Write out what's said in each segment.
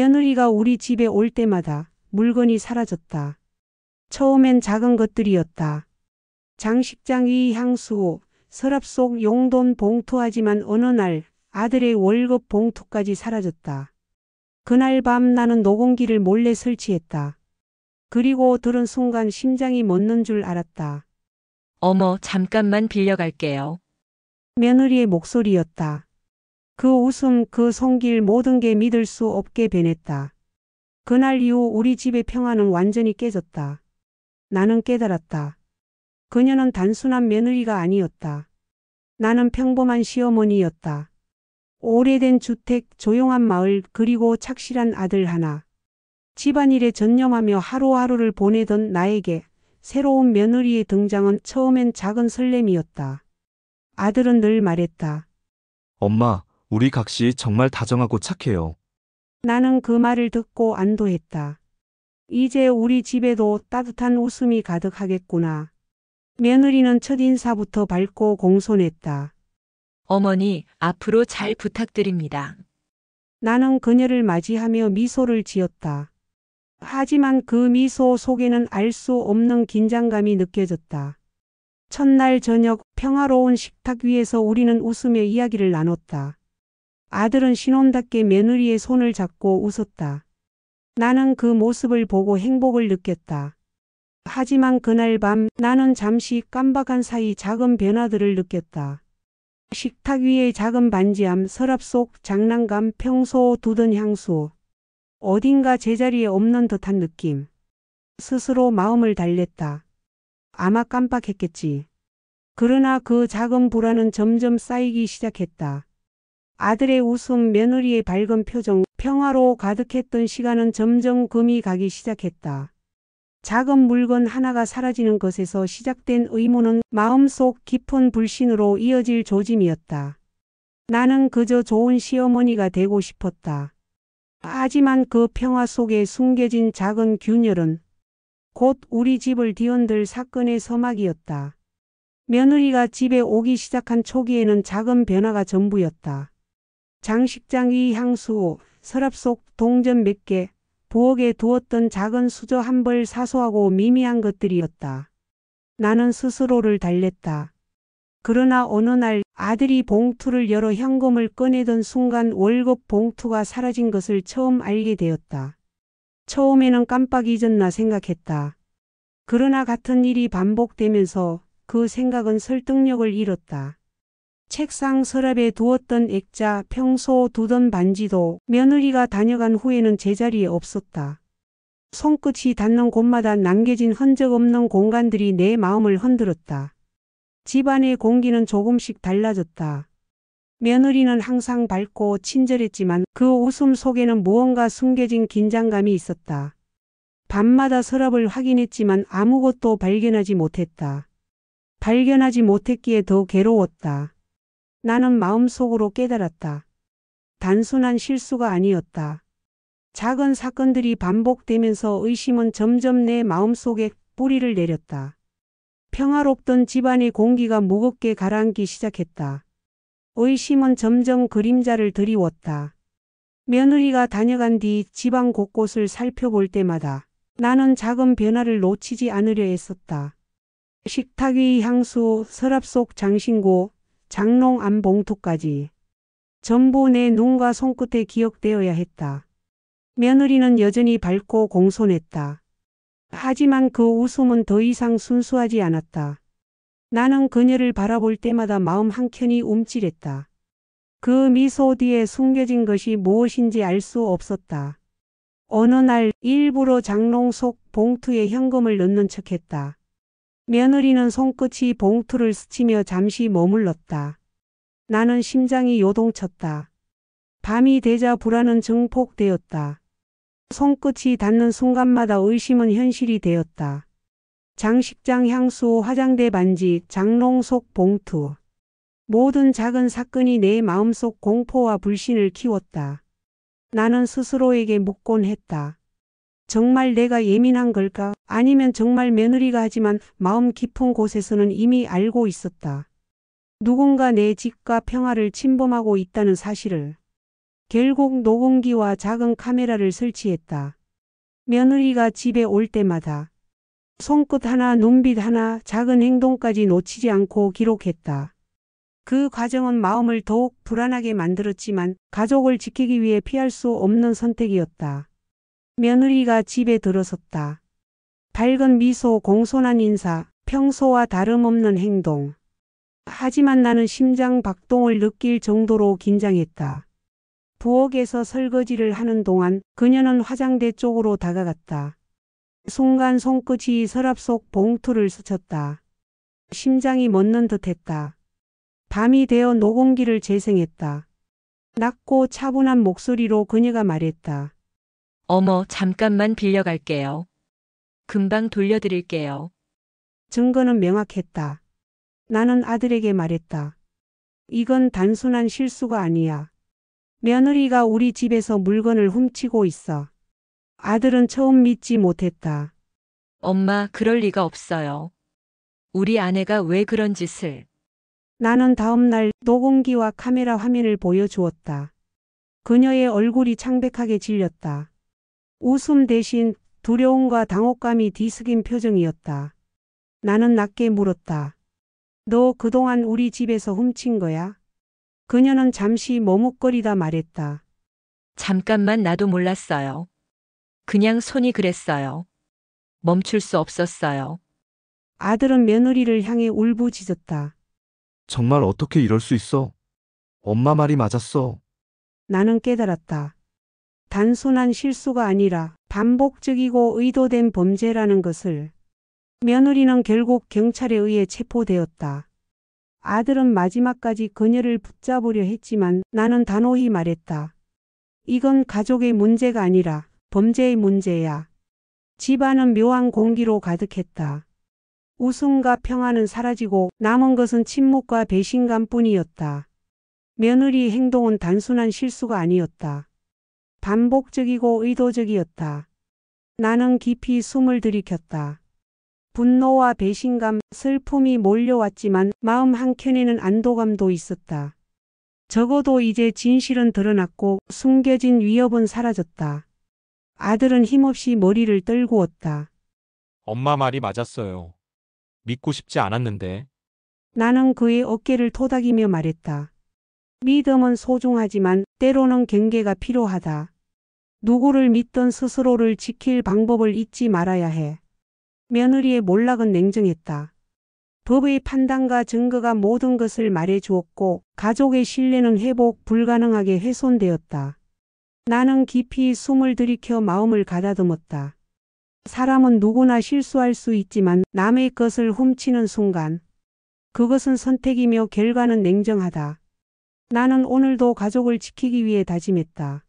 며느리가 우리 집에 올 때마다 물건이 사라졌다. 처음엔 작은 것들이었다. 장식장의 향수, 서랍 속 용돈 봉투하지만 어느 날 아들의 월급 봉투까지 사라졌다. 그날 밤 나는 녹음기를 몰래 설치했다. 그리고 들은 순간 심장이 멎는 줄 알았다. 어머, 잠깐만 빌려갈게요. 며느리의 목소리였다. 그 웃음, 그 손길 모든 게 믿을 수 없게 변했다. 그날 이후 우리 집의 평화는 완전히 깨졌다. 나는 깨달았다. 그녀는 단순한 며느리가 아니었다. 나는 평범한 시어머니였다. 오래된 주택, 조용한 마을, 그리고 착실한 아들 하나. 집안일에 전념하며 하루하루를 보내던 나에게 새로운 며느리의 등장은 처음엔 작은 설렘이었다. 아들은 늘 말했다. 엄마, 우리 각시 정말 다정하고 착해요. 나는 그 말을 듣고 안도했다. 이제 우리 집에도 따뜻한 웃음이 가득하겠구나. 며느리는 첫인사부터 밝고 공손했다. 어머니, 앞으로 잘 부탁드립니다. 나는 그녀를 맞이하며 미소를 지었다. 하지만 그 미소 속에는 알 수 없는 긴장감이 느껴졌다. 첫날 저녁 평화로운 식탁 위에서 우리는 웃으며 이야기를 나눴다. 아들은 신혼답게 며느리의 손을 잡고 웃었다. 나는 그 모습을 보고 행복을 느꼈다. 하지만 그날 밤 나는 잠시 깜박한 사이 작은 변화들을 느꼈다. 식탁 위의 작은 반지함, 서랍 속 장난감, 평소 두던 향수. 어딘가 제자리에 없는 듯한 느낌. 스스로 마음을 달랬다. 아마 깜빡했겠지. 그러나 그 작은 불안은 점점 쌓이기 시작했다. 아들의 웃음, 며느리의 밝은 표정, 평화로 가득했던 시간은 점점 금이 가기 시작했다. 작은 물건 하나가 사라지는 것에서 시작된 의문은 마음속 깊은 불신으로 이어질 조짐이었다. 나는 그저 좋은 시어머니가 되고 싶었다. 하지만 그 평화 속에 숨겨진 작은 균열은 곧 우리 집을 뒤흔들 사건의 서막이었다. 며느리가 집에 오기 시작한 초기에는 작은 변화가 전부였다. 장식장의 향수, 서랍 속 동전 몇 개, 부엌에 두었던 작은 수저 한 벌 사소하고 미미한 것들이었다. 나는 스스로를 달랬다. 그러나 어느 날 아들이 봉투를 열어 현금을 꺼내던 순간 월급 봉투가 사라진 것을 처음 알게 되었다. 처음에는 깜빡 잊었나 생각했다. 그러나 같은 일이 반복되면서 그 생각은 설득력을 잃었다. 책상 서랍에 두었던 액자, 평소 두던 반지도 며느리가 다녀간 후에는 제자리에 없었다. 손끝이 닿는 곳마다 남겨진 흔적 없는 공간들이 내 마음을 흔들었다. 집안의 공기는 조금씩 달라졌다. 며느리는 항상 밝고 친절했지만 그 웃음 속에는 무언가 숨겨진 긴장감이 있었다. 밤마다 서랍을 확인했지만 아무것도 발견하지 못했다. 발견하지 못했기에 더 괴로웠다. 나는 마음속으로 깨달았다. 단순한 실수가 아니었다. 작은 사건들이 반복되면서 의심은 점점 내 마음속에 뿌리를 내렸다. 평화롭던 집안의 공기가 무겁게 가라앉기 시작했다. 의심은 점점 그림자를 드리웠다. 며느리가 다녀간 뒤 집안 곳곳을 살펴볼 때마다 나는 작은 변화를 놓치지 않으려 애썼다. 식탁 위 향수, 서랍 속 장신구, 장롱 안 봉투까지 전부 내 눈과 손끝에 기억되어야 했다. 며느리는 여전히 밝고 공손했다. 하지만 그 웃음은 더 이상 순수하지 않았다. 나는 그녀를 바라볼 때마다 마음 한켠이 움찔했다. 그 미소 뒤에 숨겨진 것이 무엇인지 알 수 없었다. 어느 날 일부러 장롱 속 봉투에 현금을 넣는 척했다. 며느리는 손끝이 봉투를 스치며 잠시 머물렀다. 나는 심장이 요동쳤다. 밤이 되자 불안은 증폭되었다. 손끝이 닿는 순간마다 의심은 현실이 되었다. 장식장 향수, 화장대 반지, 장롱 속 봉투. 모든 작은 사건이 내 마음속 공포와 불신을 키웠다. 나는 스스로에게 묻곤 했다. 정말 내가 예민한 걸까? 아니면 정말 며느리가 하지만 마음 깊은 곳에서는 이미 알고 있었다. 누군가 내 집과 평화를 침범하고 있다는 사실을. 결국 녹음기와 작은 카메라를 설치했다. 며느리가 집에 올 때마다 손끝 하나, 눈빛 하나, 작은 행동까지 놓치지 않고 기록했다. 그 과정은 마음을 더욱 불안하게 만들었지만 가족을 지키기 위해 피할 수 없는 선택이었다. 며느리가 집에 들어섰다. 밝은 미소, 공손한 인사, 평소와 다름없는 행동. 하지만 나는 심장 박동을 느낄 정도로 긴장했다. 부엌에서 설거지를 하는 동안 그녀는 화장대 쪽으로 다가갔다. 순간 손끝이 서랍 속 봉투를 스쳤다. 심장이 멎는 듯했다. 밤이 되어 녹음기를 재생했다. 낮고 차분한 목소리로 그녀가 말했다. 어머, 잠깐만 빌려갈게요. 금방 돌려드릴게요. 증거는 명확했다. 나는 아들에게 말했다. 이건 단순한 실수가 아니야. 며느리가 우리 집에서 물건을 훔치고 있어. 아들은 처음 믿지 못했다. 엄마, 그럴 리가 없어요. 우리 아내가 왜 그런 짓을... 나는 다음 날 녹음기와 카메라 화면을 보여주었다. 그녀의 얼굴이 창백하게 질렸다. 웃음 대신 두려움과 당혹감이 뒤섞인 표정이었다. 나는 낮게 물었다. 너 그동안 우리 집에서 훔친 거야? 그녀는 잠시 머뭇거리다 말했다. 잠깐만, 나도 몰랐어요. 그냥 손이 그랬어요. 멈출 수 없었어요. 아들은 며느리를 향해 울부짖었다. 정말 어떻게 이럴 수 있어? 엄마 말이 맞았어. 나는 깨달았다. 단순한 실수가 아니라 반복적이고 의도된 범죄라는 것을. 며느리는 결국 경찰에 의해 체포되었다. 아들은 마지막까지 그녀를 붙잡으려 했지만 나는 단호히 말했다. 이건 가족의 문제가 아니라 범죄의 문제야. 집안은 묘한 공기로 가득했다. 웃음과 평화는 사라지고 남은 것은 침묵과 배신감뿐이었다. 며느리의 행동은 단순한 실수가 아니었다. 반복적이고 의도적이었다. 나는 깊이 숨을 들이켰다. 분노와 배신감, 슬픔이 몰려왔지만 마음 한켠에는 안도감도 있었다. 적어도 이제 진실은 드러났고 숨겨진 위협은 사라졌다. 아들은 힘없이 머리를 떨구었다. 엄마 말이 맞았어요. 믿고 싶지 않았는데. 나는 그의 어깨를 토닥이며 말했다. 믿음은 소중하지만 때로는 경계가 필요하다. 누구를 믿던 스스로를 지킬 방법을 잊지 말아야 해. 며느리의 몰락은 냉정했다. 법의 판단과 증거가 모든 것을 말해주었고 가족의 신뢰는 회복 불가능하게 훼손되었다. 나는 깊이 숨을 들이켜 마음을 가다듬었다. 사람은 누구나 실수할 수 있지만 남의 것을 훔치는 순간 그것은 선택이며 결과는 냉정하다. 나는 오늘도 가족을 지키기 위해 다짐했다.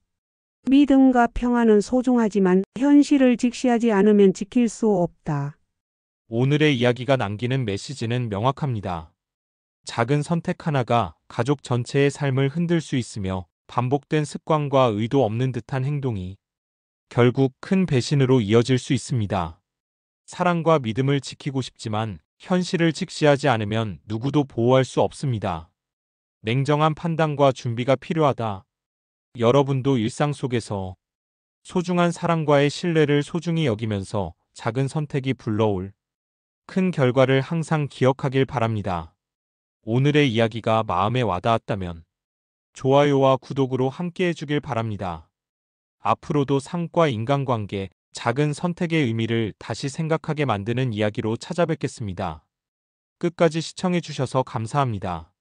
믿음과 평화는 소중하지만 현실을 직시하지 않으면 지킬 수 없다. 오늘의 이야기가 남기는 메시지는 명확합니다. 작은 선택 하나가 가족 전체의 삶을 흔들 수 있으며 반복된 습관과 의도 없는 듯한 행동이 결국 큰 배신으로 이어질 수 있습니다. 사랑과 믿음을 지키고 싶지만 현실을 직시하지 않으면 누구도 보호할 수 없습니다. 냉정한 판단과 준비가 필요하다. 여러분도 일상 속에서 소중한 사람과의 신뢰를 소중히 여기면서 작은 선택이 불러올 큰 결과를 항상 기억하길 바랍니다. 오늘의 이야기가 마음에 와닿았다면 좋아요와 구독으로 함께 해주길 바랍니다. 앞으로도 삶과 인간관계, 작은 선택의 의미를 다시 생각하게 만드는 이야기로 찾아뵙겠습니다. 끝까지 시청해주셔서 감사합니다.